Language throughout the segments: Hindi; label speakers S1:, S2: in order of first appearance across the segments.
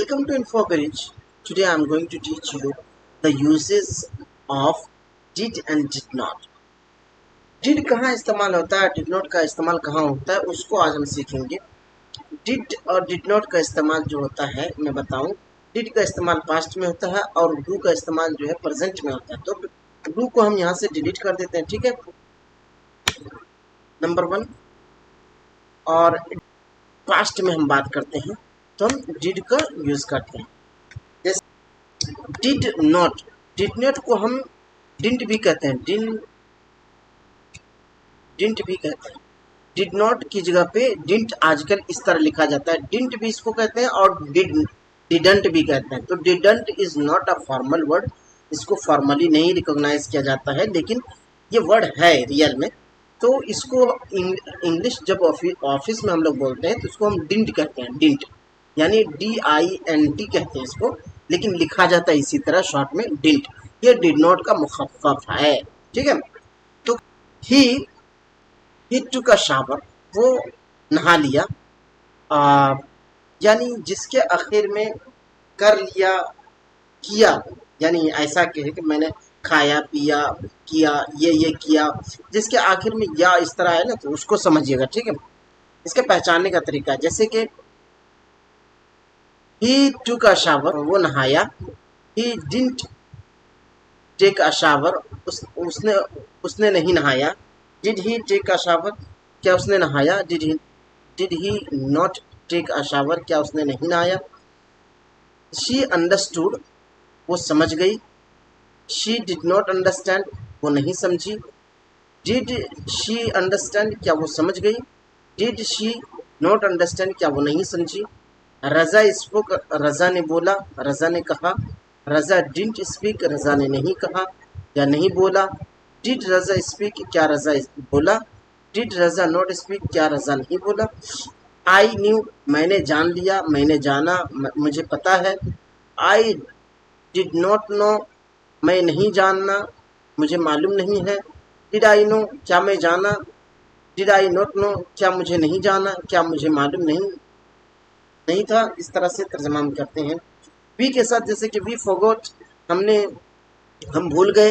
S1: Welcome to InfoBridge. Today I am going to teach you the uses of did and did not. Did कहाँ इस्तेमाल होता है, did not का इस्तेमाल कहाँ होता है, उसको आज हम सीखेंगे. Did और did not का इस्तेमाल जो होता है मैं बताऊं. Did का इस्तेमाल पास्ट में होता है और do का इस्तेमाल जो है प्रेजेंट में होता है. तो do को हम यहाँ से डिलीट कर देते हैं, ठीक है. नंबर 1. और पास्ट में हम बात करते हैं तो हम did का यूज करते हैं. डिड नॉट को हम डिंट भी कहते हैं, डिंट भी कहते हैं. डिड नॉट की जगह पे डिंट आजकल इस तरह लिखा जाता है. डिंट भी इसको कहते हैं और डिडंट भी कहते हैं. तो didn't is not a formal word, इसको फॉर्मली नहीं रिकॉग्नाइज किया जाता है, लेकिन ये वर्ड है रियल में. तो इसको इंग्लिश जब ऑफिस में हम लोग बोलते हैं तो इसको हम डिंट कहते हैं. डिंट यानी DINT कहते हैं इसको, लेकिन लिखा जाता है इसी तरह शॉर्ट में डिंट. ये डिड नॉट का मुखफ़्फ़फ है, ठीक है. तो ही टुक अ शावर, वो नहा लिया. यानी जिसके आखिर में कर लिया, किया, यानी ऐसा कहे कि मैंने खाया पिया किया ये किया, जिसके आखिर में या इस तरह है ना, तो उसको समझिएगा, ठीक है. इसके पहचानने का तरीका जैसे कि he took a shower, वो नहाया. he didn't take a shower, उसने नहीं नहाया. did he take a shower, क्या उसने नहाया. did he not take a shower, क्या उसने नहीं नहाया. she understood, वो समझ गई. she did not understand, वो नहीं समझी. did she understand, क्या वो समझ गई. did she not understand, क्या वो नहीं समझी. रजा स्पोक, रजा ने बोला, रजा ने कहा. रजा डिंट स्पीक, रजा ने नहीं कहा या नहीं बोला. डिड रजा स्पीक, क्या रजा बोला. डिड रजा नॉट स्पीक, क्या रजा नहीं बोला. आई न्यू, मैंने जान लिया, मैंने जाना, मुझे पता है. आई डिड नॉट नो, मैं नहीं जानना, मुझे मालूम नहीं है. डिड आई नो, क्या मैं जाना. डिड आई नॉट नो, क्या मुझे नहीं जाना, क्या मुझे मालूम नहीं था. इस तरह से तर्जमा हम करते हैं. वी के साथ जैसे कि वी फॉरगॉट, हम भूल गए.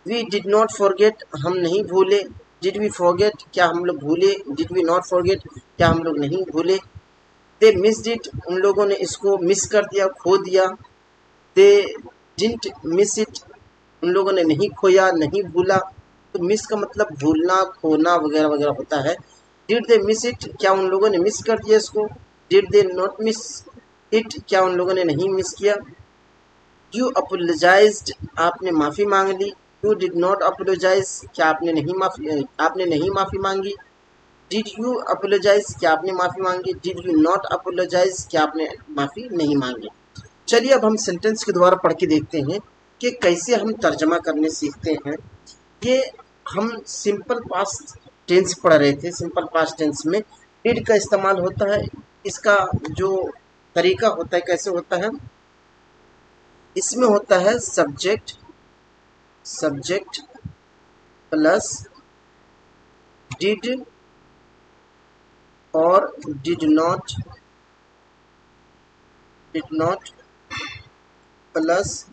S1: वी डिड नॉट फॉरगेट, हम नहीं भूले. डिड वी फॉरगेट, क्या हम लोग भूले. डिड वी नॉट फॉरगेट, क्या हम लोग नहीं भूले. दे मिस्ड इट, उन लोगों ने इसको मिस कर दिया, खो दिया. दे डिडंट मिस इट, उन लोगों ने नहीं खोया, नहीं भूला. तो मिस का मतलब भूलना, खोना वगैरह वगैरह होता है. डिड दे मिस इट, क्या उन लोगों ने मिस कर दिया इसको. Did they not miss it, क्या उन लोगों ने नहीं मिस किया. यू अपोलोजाइज्ड, आपने माफ़ी मांग ली. यू डिड नॉट अपोलोजाइज, क्या आपने नहीं माफ़ी मांगी. डिड यू अपोलोजाइज, क्या आपने माफ़ी मांगी. डिड यू नॉट अपोलोजाइज, क्या आपने माफ़ी नहीं मांगी. चलिए अब हम सेंटेंस के द्वारा पढ़ के देखते हैं कि कैसे हम तर्जमा करने सीखते हैं. ये हम सिंपल पास्ट टेंस पढ़ रहे थे. सिंपल पास्ट टेंस में डिड का इस्तेमाल होता है. इसका जो तरीका होता है कैसे होता है, इसमें होता है सब्जेक्ट प्लस डिड और डिड नॉट प्लस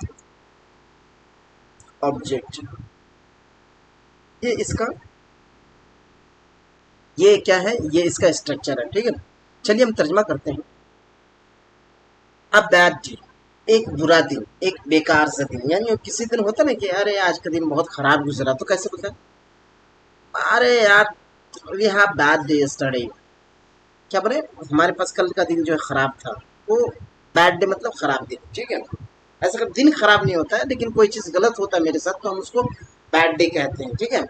S1: ऑब्जेक्ट. ये क्या है, ये इसका स्ट्रक्चर है, ठीक है. चलिए हम तर्जमा करते हैं. अ बैड डे, एक बुरा दिन, एक बेकार सा दिन. यानी किसी दिन होता ना कि अरे आज का दिन बहुत खराब गुजरा, तो कैसे होता है, अरे यार we have bad day yesterday, क्या बोले, हमारे पास कल का दिन जो है खराब था. वो बैड डे मतलब खराब दिन, ठीक है. ऐसा कभी दिन खराब नहीं होता है, लेकिन कोई चीज़ गलत होता है मेरे साथ तो हम उसको बैड डे कहते हैं, ठीक है.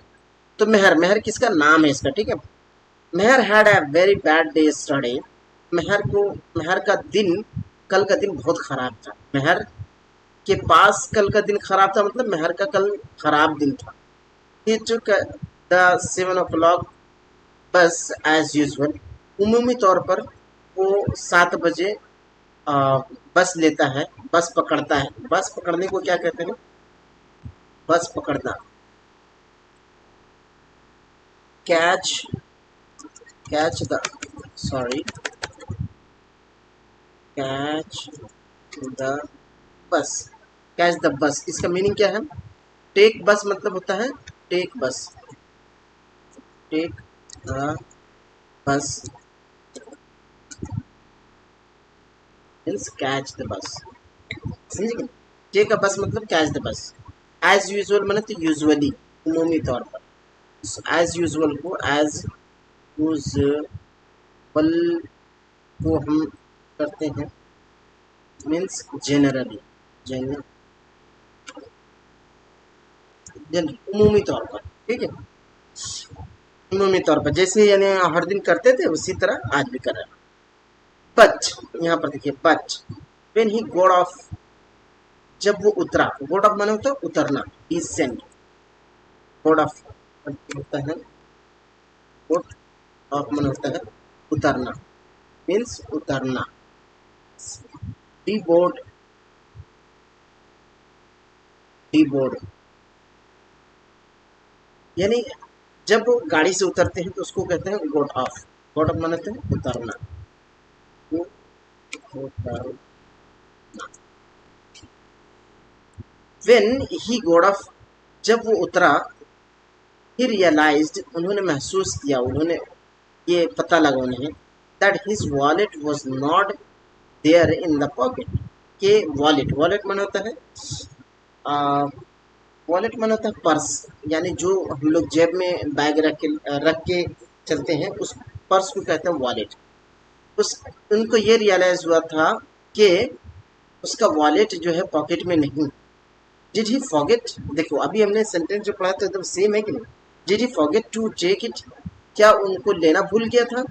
S1: तो मेहर किसका नाम है इसका, ठीक है. Mehar had a very bad day yesterday, Mehar का दिन, कल का दिन बहुत खराब था. मेहर के पास कल का दिन खराब था, मतलब मेहर का कल खराब दिन था. He took the 7 o'clock बस एज यूजल, उमूमी तौर पर वो 7 बजे बस लेता है, बस पकड़ता है. बस पकड़ने को क्या कहते हैं, बस पकड़ना. Catch the, sorry, catch the बस, कैच द बस, इसका मीनिंग क्या है? टेक बस मतलब होता है take bus, take the bus means catch the bus, समझे? टेक अ बस मतलब catch the bus. As usual माने तो यूजुअली, उमूमी तौर पर। एज यूजुअल को एज यूजुअल को हम करते हैं मीन्स जनरली, उमूमी तौर पर, ठीक है, उमूमी तौर पर, जैसे यानी हर दिन करते थे उसी तरह आज भी कर रहे हैं। बट यहाँ पर देखिए, but when he God of, जब वो उतरा, गॉड ऑफ माने होता है उतरना, डिसेंड, गॉड ऑफ होता है, गॉड ऑफ माने होता है उतरना, मीन्स उतरना, डी बोर्ड, डी बोर्ड यानी जब वो गाड़ी से उतरते हैं तो उसको कहते हैं गॉड ऑफ, गॉड ऑफ माने होता है उतरना, व्हेन ही गॉड ऑफ, जब वो उतरा, ही रियलाइज्ड, उन्होंने महसूस किया, उन्होंने ये पता लगा उन्हें, that his wallet was not there in the pocket, के वॉलेट, वॉलेट माने होता है वॉलेट माने होता है पर्स, यानी जो हम लोग जेब में बैग रख के चलते हैं उस पर्स को कहते हैं वॉलेट। उस उनको ये रियलाइज हुआ था कि उसका वॉलेट जो है पॉकेट में नहीं। डिड ही फॉरगेट, देखो अभी हमने सेंटेंस जो पढ़ा था एकदम सेम है कि नहीं? Did he forget to take it, क्या उनको लेना भूल गया था?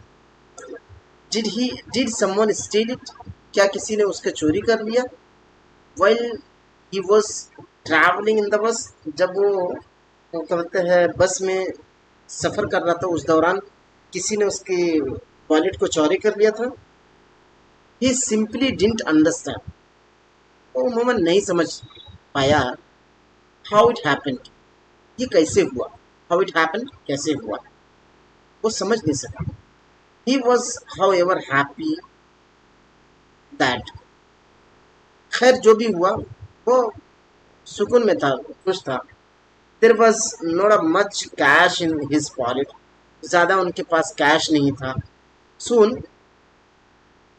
S1: डिड समवन स्टील इट, क्या किसी ने उसका चोरी कर लिया? While he was travelling in the bus, जब वो कहते हैं बस में सफ़र कर रहा था उस दौरान किसी ने उसके वॉलेट को चोरी कर लिया था। ही सिंपली डिडंट अंडरस्टैंड, वो मोमेंट नहीं समझ पाया, हाउ इट हैपेंड, ये कैसे हुआ, हाउ इट हैपेंड कैसे हुआ, वो समझ नहीं सका। He was how ever happy that, खैर जो भी हुआ वो सुकून में था, खुश था। There was not a much cash in his wallet, ज़्यादा उनके पास कैश नहीं था। सून,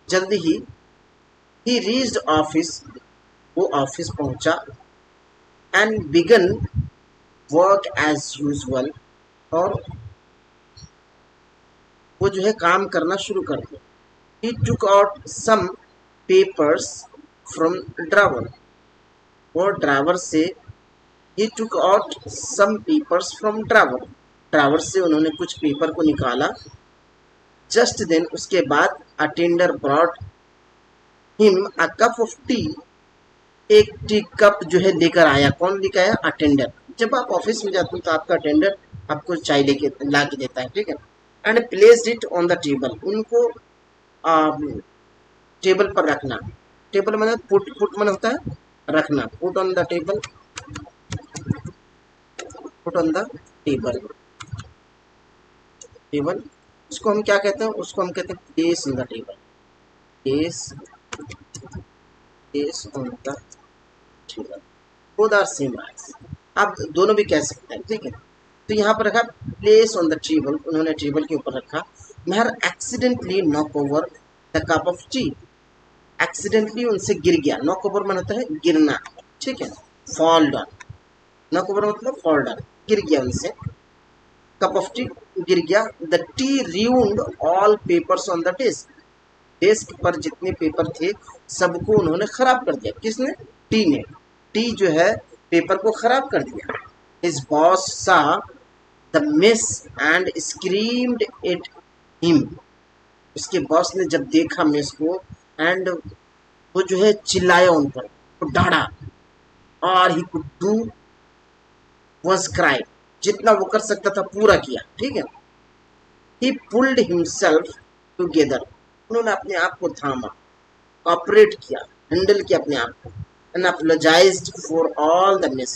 S1: जल्दी ही रीच्ड ऑफिस, वो ऑफिस पहुंचा, and began work as usual, और वो जो है काम करना शुरू कर दिया। He took out some papers from drawer, वो ड्रावर से, he took out some papers from drawer, drawer से उन्होंने कुछ पेपर को निकाला। जस्ट देन, उसके बाद, attender brought him a cup of T, एक टी कप जो है लेकर आया। कौन लेकर आया? अटेंडर। जब आप ऑफिस में जाते हो तो आपका अटेंडर आपको चाय लेके ला के देता है, ठीक है। And placed it on the table, उनको टेबल पर रखना, टेबल मतलब पुट, पुट मन होता है रखना, put on the table, put on the table, table उसको हम क्या कहते हैं? उसको हम कहते हैं place on the table, place, place on the table, both are same rights, आप दोनों भी कह सकते हैं, ठीक है। तो यहाँ पर रखा प्लेस ऑन द टेबल, उन्होंने टेबल के ऊपर रखा। Mehar accidentally knock over the cup of tea, accidentally उनसे गिर गया, नॉक ओवर मन होता है गिरना, ठीक है, फॉल डाउन, नॉक ओवर मतलब फॉल डाउन, गिर गया उनसे, कप ऑफ टी गिर गया। The T ruined all papers on the desk, desk पर जितने पेपर थे सबको उन्होंने खराब कर दिया। किसने? टी ने, टी जो है पेपर को खराब कर दिया। हिज बॉस सा the miss and screamed it him, उसके बॉस ने जब देखा मिस को, एंड वो जो है चिल्लाया उन पर, तो डांटा, और he could do was cry, जितना वो कर सकता था पूरा किया, ठीक है। ही पुल्ड हिमसेल्फ टुगेदर, उन्होंने अपने आप को थामा, ऑपरेट किया, हैंडल किया अपने आप को, and apologised for all the mess,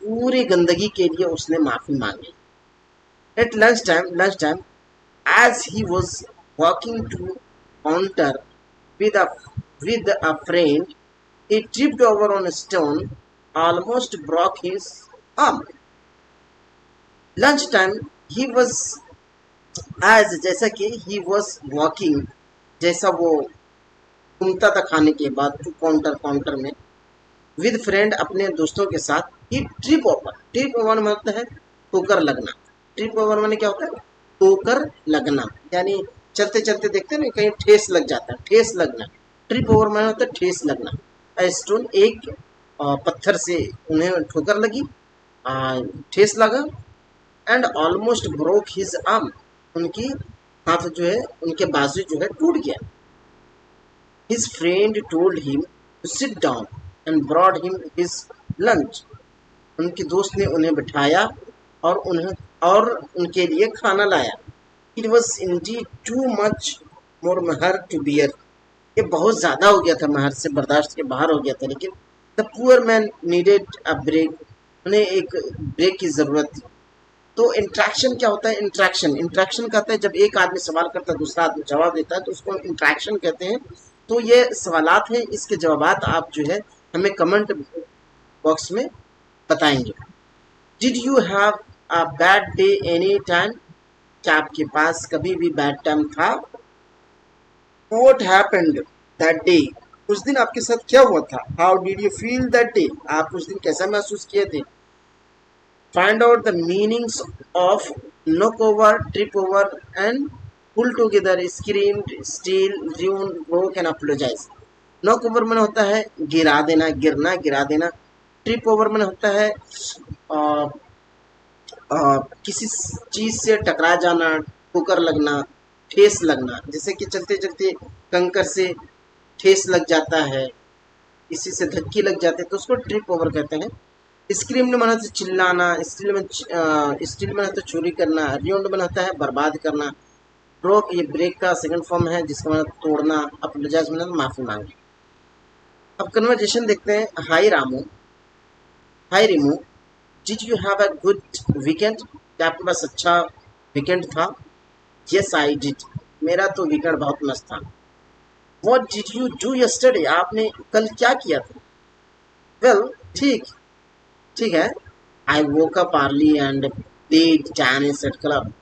S1: पूरी गंदगी के लिए उसने माफी मांगी। At lunch time, as he was walking to counter, with a with a friend. He tripped over on a stone, almost broke his arm. Lunchtime, he was as जैसा कि he was walking, जैसा वो घूमता था खाने के बाद काउंटर काउंटर में विद फ्रेंड अपने दोस्तों के साथ ही ट्रिप ओवर में होता है ठोकर लगना। ट्रिप ओवर में क्या होता है ठोकर लगना, यानी चलते चलते देखते हैं ना कहीं ठेस लग जाता है, ठेस लगना। ट्रिप ओवर में होता है ठेस लगना। स्टोन एक पत्थर से उन्हें ठोकर लगी, ठेस लगा। And almost broke his arm, उनकी हाथ जो है उनके बाजू जो है टूट गया। His friend told him to sit down and brought him his lunch. उनके दोस्त ने उन्हें बिठाया और उनके लिए खाना लाया। It was indeed too much more महर टू बियर, ये बहुत ज़्यादा हो गया था, महर से बर्दाश्त के बाहर हो गया था। लेकिन the poor man needed a break, उन्हें एक ब्रेक की ज़रूरत थी। तो इंट्रैक्शन क्या होता है? इंट्रैक्शन कहता है जब एक आदमी सवाल करता है दूसरा आदमी जवाब देता है, तो उसको इंट्रैक्शन कहते हैं। तो ये सवालात हैं, इसके जवाबात आप जो है हमें कमेंट बॉक्स में बताएंगे। Did you have a bad day any time, क्या आपके पास कभी भी बैड टाइम था? व्हाट हैपेंड दैट डे, उस दिन आपके साथ क्या हुआ था? How did you feel that day, आप उस दिन कैसा महसूस किए थे? Find out the meanings of knock over, trip over and pull together, screamed, steal, ruin, broke and apologize. knock over में होता है गिरा देना, गिरना, गिरा देना। ट्रिप ओवर में होता है किसी चीज से टकरा जाना, ठोकर लगना, ठेस लगना। जैसे कि चलते चलते कंकर से ठेस लग जाता है, किसी से धक्की लग जाती है, तो उसको ट्रिप ओवर कहते हैं। स्क्रीम में बनाता है चिल्लाना, स्टील में होता है चोरी करना, रियोंड में होता है बर्बाद करना। ब्रोक ये ब्रेक का सेकंड फॉर्म है जिसका मतलब तोड़ना। अपोलोजाइज में माफी मांगना। अब कन्वर्जेशन देखते हैं। Hi Ramu, hi Rimu, did you have a good weekend, क्या आपके पास अच्छा वीकेंड था? यस आई डिड, मेरा तो वीकेंड बहुत मस्त था। What did you do yesterday, आपने कल क्या किया था? वेल, ठीक है। I woke up early and played tennis at club,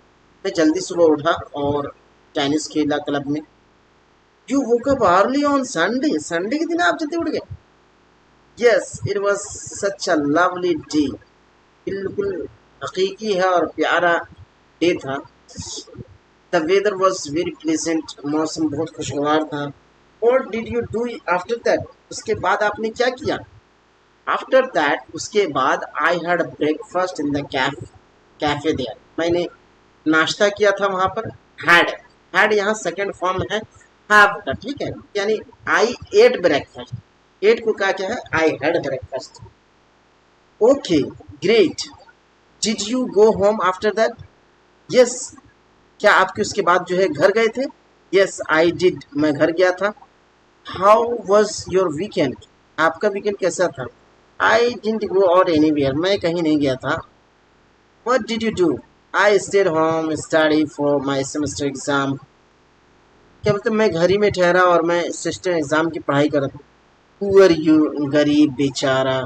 S1: मैं जल्दी सुबह उठा और टेनिस खेला क्लब में। You woke up early on Sunday, Sunday के दिन आप जल्दी उठ गए? Yes, it was such a lovely day, बिल्कुल हकीकी है और प्यारा डे था। The weather was very pleasant, मौसम बहुत खुशगवार था। और did you do after that, उसके बाद आपने क्या किया? आफ्टर दैट, उसके बाद I had breakfast in the cafe there, मैंने नाश्ता किया था वहाँ पर। हैड यहाँ सेकेंड फॉर्म है हैव का, ठीक है, यानी आई एट ब्रेकफास्ट, एट को क्या है आई had breakfast. Okay great, did you go home after that? Yes, क्या आपके उसके बाद जो है घर गए थे? यस आई डिड, मैं घर गया था। हाउ वॉज योर वीकेंड, आपका वीकेंड कैसा था? I didn't go out anywhere, मैं कहीं नहीं गया था। What did you do? I stayed home study for my semester exam, क्या मतलब मैं घर ही में ठहरा और मैं सेमेस्टर एग्जाम की पढ़ाई कर रहा था। पुअर यू, गरीब, बेचारा।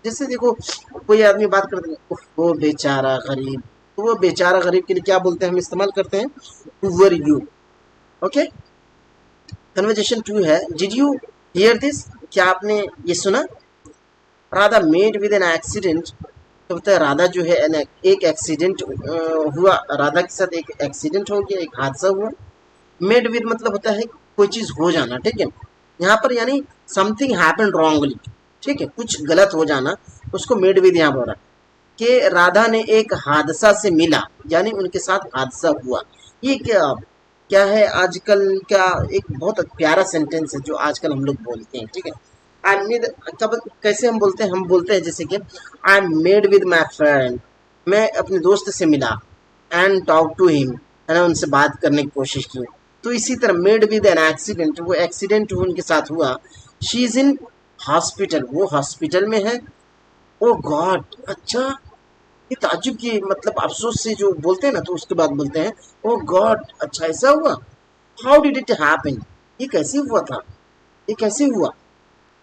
S1: जैसे देखो कोई आदमी बात करते हैं वो बेचारा गरीब, तो वो बेचारा गरीब के लिए क्या बोलते हैं, हम इस्तेमाल करते हैं पुअर यू। ओके, कन्वर्जेशन 2 है। डिड यू हियर दिस, क्या आपने ये सुना? Radha made with an accident, तो बताया राधा जो है एक एक्सीडेंट हुआ, राधा के साथ एक एक्सीडेंट हो गया, एक हादसा हुआ। मेड विद मतलब होता है कोई चीज हो जाना, ठीक है, यहाँ पर यानी समथिंग हैपन रॉन्गली, ठीक है, कुछ गलत हो जाना, उसको मेड विद यहाँ बोल रहा है कि राधा ने एक हादसा से मिला, यानी उनके साथ हादसा हुआ। ये क्या है आजकल का एक बहुत प्यारा सेंटेंस है जो आजकल हम लोग बोलते हैं, ठीक है। आई मेड, कब कैसे हम बोलते हैं जैसे कि I made with my friend, मैं अपने दोस्त से मिला। एंड टॉक टू हिम, मैंने उनसे बात करने की कोशिश की। तो इसी तरह मेड विद एन एक्सीडेंट, वो एक्सीडेंट उनके साथ हुआ। शी इज इन हॉस्पिटल, वो हॉस्पिटल में है। ओ गॉड, अच्छा, ये ताज्जुब की मतलब अफसोस से जो बोलते हैं ना, तो उसके बाद बोलते हैं ओ गॉड, अच्छा ऐसा हुआ। हाउ डिड इट हैपन, ये कैसे हुआ था, ये कैसे हुआ?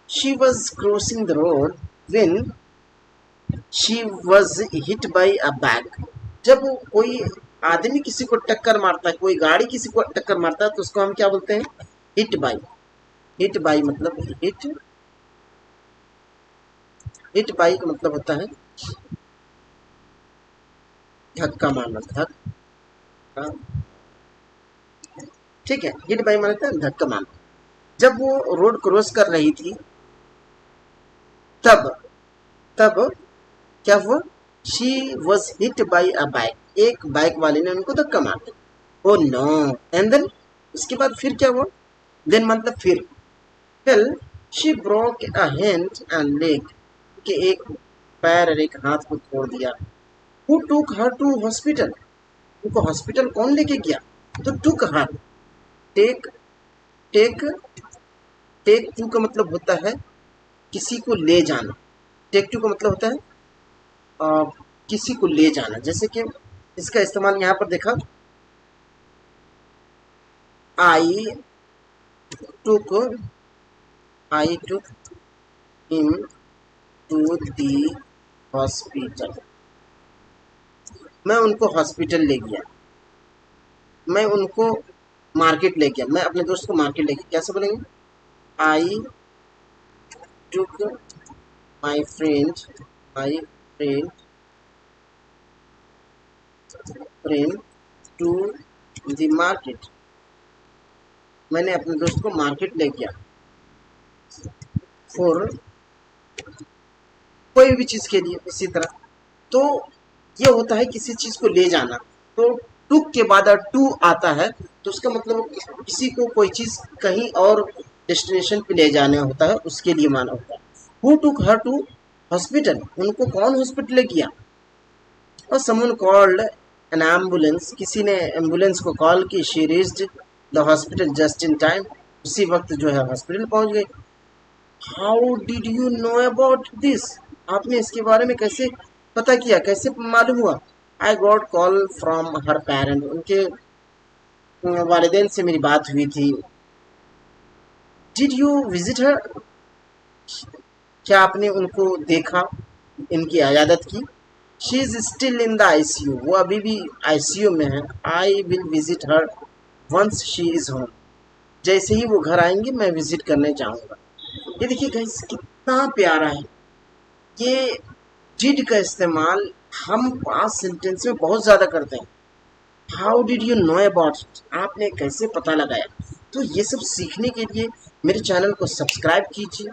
S1: She was crossing the road when she was hit by a bag. जब कोई आदमी किसी को टक्कर मारता है, कोई गाड़ी किसी को टक्कर मारता है, तो उसको हम क्या बोलते हैं? Hit by. हिट बाई मतलब हिट बाई का मतलब होता है धक्का मारना, धक्का। ठीक है, हिट बाई मतलब धक्का मारना। जब वो रोड क्रॉस कर रही थी तब तब क्या हुआ? She was hit by a bike, एक बाइक वाले ने उनको धक्का मार दिया। Oh no. एंड देन उसके बाद फिर क्या हुआ? देन मतलब फिर till she broke a hand and leg, के एक पैर और एक हाथ को तोड़ दिया। Who took her to hospital, उनको हॉस्पिटल कौन लेके गया? तो took her, take take take to का मतलब होता है किसी को ले जाना। टेक टू का मतलब होता है किसी को ले जाना। जैसे कि इसका इस्तेमाल यहाँ पर देखा, I took him to the hospital, मैं उनको हॉस्पिटल ले गया, मैं उनको मार्केट ले गया, मैं अपने दोस्त को मार्केट ले गया। कैसे बोलेंगे? I took my friend friend to the market, मैंने अपने दोस्त को मार्केट ले गया। फॉर कोई भी चीज के लिए इसी तरह। तो ये होता है किसी चीज को ले जाना। तो टुक के बाद टू आता है तो उसका मतलब किसी को कोई चीज कहीं और डेस्टिनेशन पे ले जाना होता है, उसके लिए माना होता है। Who took her to hospital, उनको कौन हॉस्पिटल ले गया? और समवन कॉल्ड एन एम्बुलेंस, किसी ने एम्बुलेंस को कॉल की। She reached the hospital just in time, उसी वक्त जो है हॉस्पिटल पहुंच गई। How did you know about this, आपने इसके बारे में कैसे पता किया, कैसे मालूम हुआ? I got call from her parent, उनके वालिदैन से मेरी बात हुई थी। डिड यू विजिट हर, क्या आपने उनको देखा, इनकी इयादत की? She is still in the ICU, वो अभी भी आईसीयू में है। I will visit her once she is home, जैसे ही वो घर आएंगे मैं विजिट करने जाऊंगा। ये देखिए गाइस कितना प्यारा है। ये डिड का इस्तेमाल हम पास्ट सेंटेंस में बहुत ज्यादा करते हैं। How did you know about it, आपने कैसे पता लगाया? तो ये सब सीखने के लिए मेरे चैनल को सब्सक्राइब कीजिए।